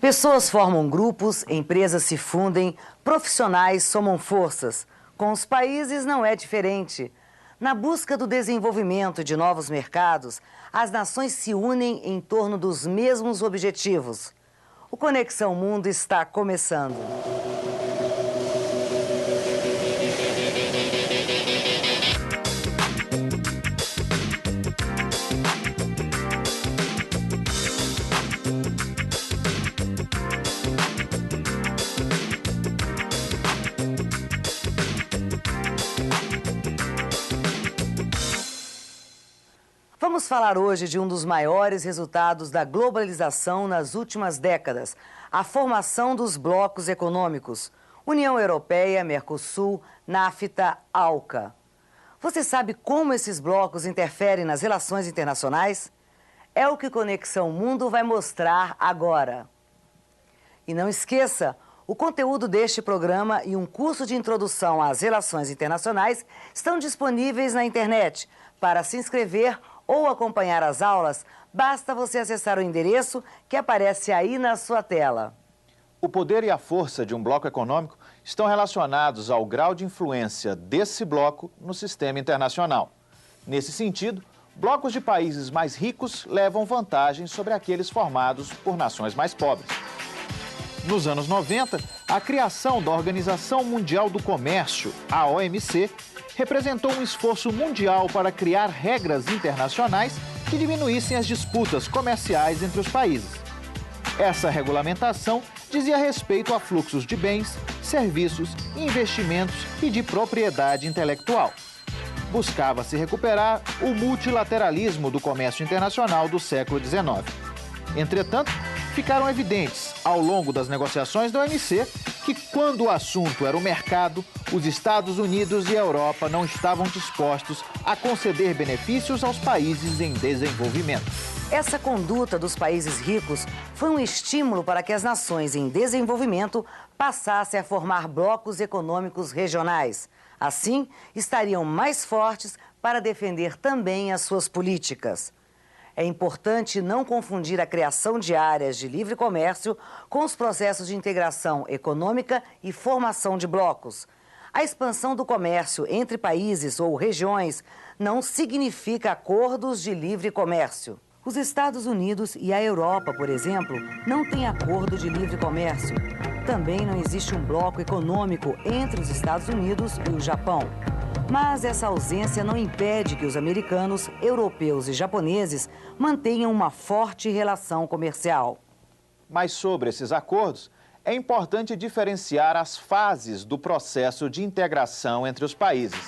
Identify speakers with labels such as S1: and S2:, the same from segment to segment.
S1: Pessoas formam grupos, empresas se fundem, profissionais somam forças. Com os países não é diferente. Na busca do desenvolvimento de novos mercados, as nações se unem em torno dos mesmos objetivos. O Conexão Mundo está começando. Vamos falar hoje de um dos maiores resultados da globalização nas últimas décadas, a formação dos blocos econômicos, União Europeia, Mercosul, NAFTA, ALCA. Você sabe como esses blocos interferem nas relações internacionais? É o que Conexão Mundo vai mostrar agora. E não esqueça, o conteúdo deste programa e um curso de introdução às relações internacionais estão disponíveis na internet. Para se inscrever ou acompanhar as aulas, basta você acessar o endereço que aparece aí na sua tela.
S2: O poder e a força de um bloco econômico estão relacionados ao grau de influência desse bloco no sistema internacional. Nesse sentido, blocos de países mais ricos levam vantagem sobre aqueles formados por nações mais pobres. Nos anos 90, a criação da Organização Mundial do Comércio, a OMC, representou um esforço mundial para criar regras internacionais que diminuíssem as disputas comerciais entre os países. Essa regulamentação dizia respeito a fluxos de bens, serviços, investimentos e de propriedade intelectual. Buscava-se recuperar o multilateralismo do comércio internacional do século XIX. Entretanto, ficaram evidentes, ao longo das negociações da OMC, que quando o assunto era o mercado, os Estados Unidos e a Europa não estavam dispostos a conceder benefícios aos países em desenvolvimento.
S1: Essa conduta dos países ricos foi um estímulo para que as nações em desenvolvimento passassem a formar blocos econômicos regionais. Assim, estariam mais fortes para defender também as suas políticas. É importante não confundir a criação de áreas de livre comércio com os processos de integração econômica e formação de blocos. A expansão do comércio entre países ou regiões não significa acordos de livre comércio. Os Estados Unidos e a Europa, por exemplo, não têm acordo de livre comércio. Também não existe um bloco econômico entre os Estados Unidos e o Japão. Mas essa ausência não impede que os americanos, europeus e japoneses mantenham uma forte relação comercial.
S2: Mas sobre esses acordos, é importante diferenciar as fases do processo de integração entre os países.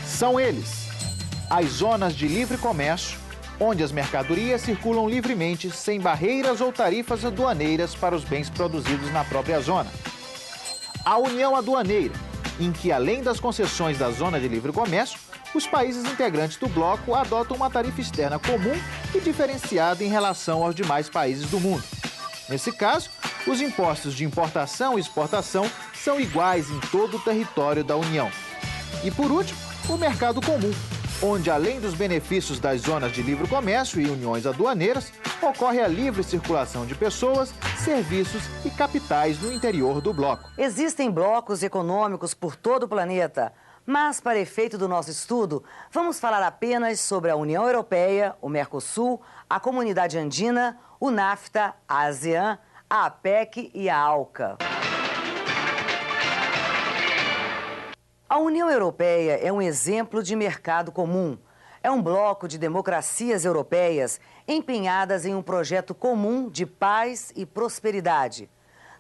S2: São eles: as zonas de livre comércio, onde as mercadorias circulam livremente sem barreiras ou tarifas aduaneiras para os bens produzidos na própria zona. A União Aduaneira, em que, além das concessões da zona de livre comércio, os países integrantes do bloco adotam uma tarifa externa comum e diferenciada em relação aos demais países do mundo. Nesse caso, os impostos de importação e exportação são iguais em todo o território da União. E, por último, o mercado comum, onde, além dos benefícios das zonas de livre comércio e uniões aduaneiras, ocorre a livre circulação de pessoas, serviços e capitais no interior do bloco.
S1: Existem blocos econômicos por todo o planeta, mas, para efeito do nosso estudo, vamos falar apenas sobre a União Europeia, o Mercosul, a Comunidade Andina, o NAFTA, a ASEAN, a APEC e a ALCA. A União Europeia é um exemplo de mercado comum. É um bloco de democracias europeias empenhadas em um projeto comum de paz e prosperidade.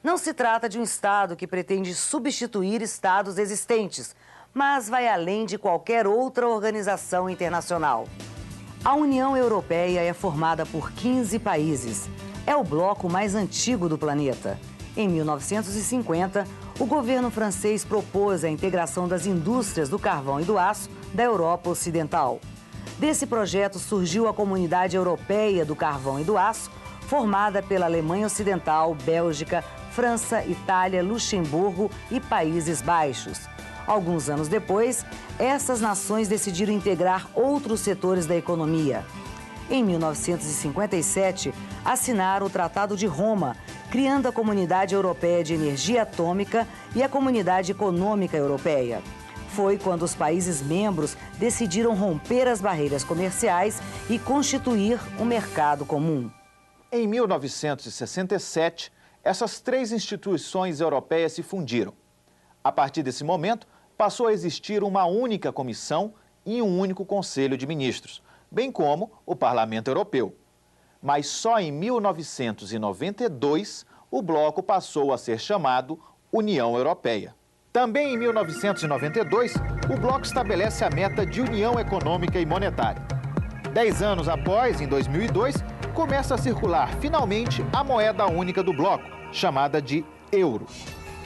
S1: Não se trata de um Estado que pretende substituir Estados existentes, mas vai além de qualquer outra organização internacional. A União Europeia é formada por 15 países. É o bloco mais antigo do planeta. Em 1950, o governo francês propôs a integração das indústrias do carvão e do aço da Europa Ocidental. Desse projeto surgiu a Comunidade Europeia do Carvão e do Aço, formada pela Alemanha Ocidental, Bélgica, França, Itália, Luxemburgo e Países Baixos. Alguns anos depois, essas nações decidiram integrar outros setores da economia. Em 1957, assinaram o Tratado de Roma, criando a Comunidade Europeia de Energia Atômica e a Comunidade Econômica Europeia. Foi quando os países membros decidiram romper as barreiras comerciais e constituir um mercado comum.
S2: Em 1967, essas três instituições europeias se fundiram. A partir desse momento, passou a existir uma única comissão e um único Conselho de Ministros, bem como o Parlamento Europeu. Mas só em 1992 o bloco passou a ser chamado União Europeia. Também em 1992, o bloco estabelece a meta de União Econômica e Monetária. 10 anos após, em 2002, começa a circular finalmente a moeda única do bloco, chamada de euro.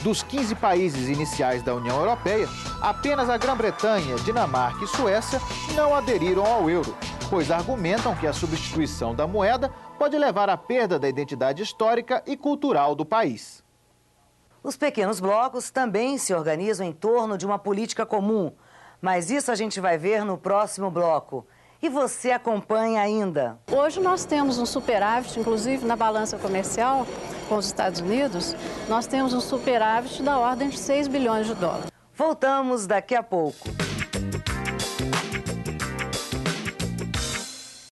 S2: Dos 15 países iniciais da União Europeia, apenas a Grã-Bretanha, Dinamarca e Suécia não aderiram ao euro, pois argumentam que a substituição da moeda pode levar à perda da identidade histórica e cultural do país.
S1: Os pequenos blocos também se organizam em torno de uma política comum, mas isso a gente vai ver no próximo bloco. E você acompanha ainda.
S3: Hoje nós temos um superávit, inclusive na balança comercial com os Estados Unidos, nós temos um superávit da ordem de 6 bilhões de dólares.
S1: Voltamos daqui a pouco.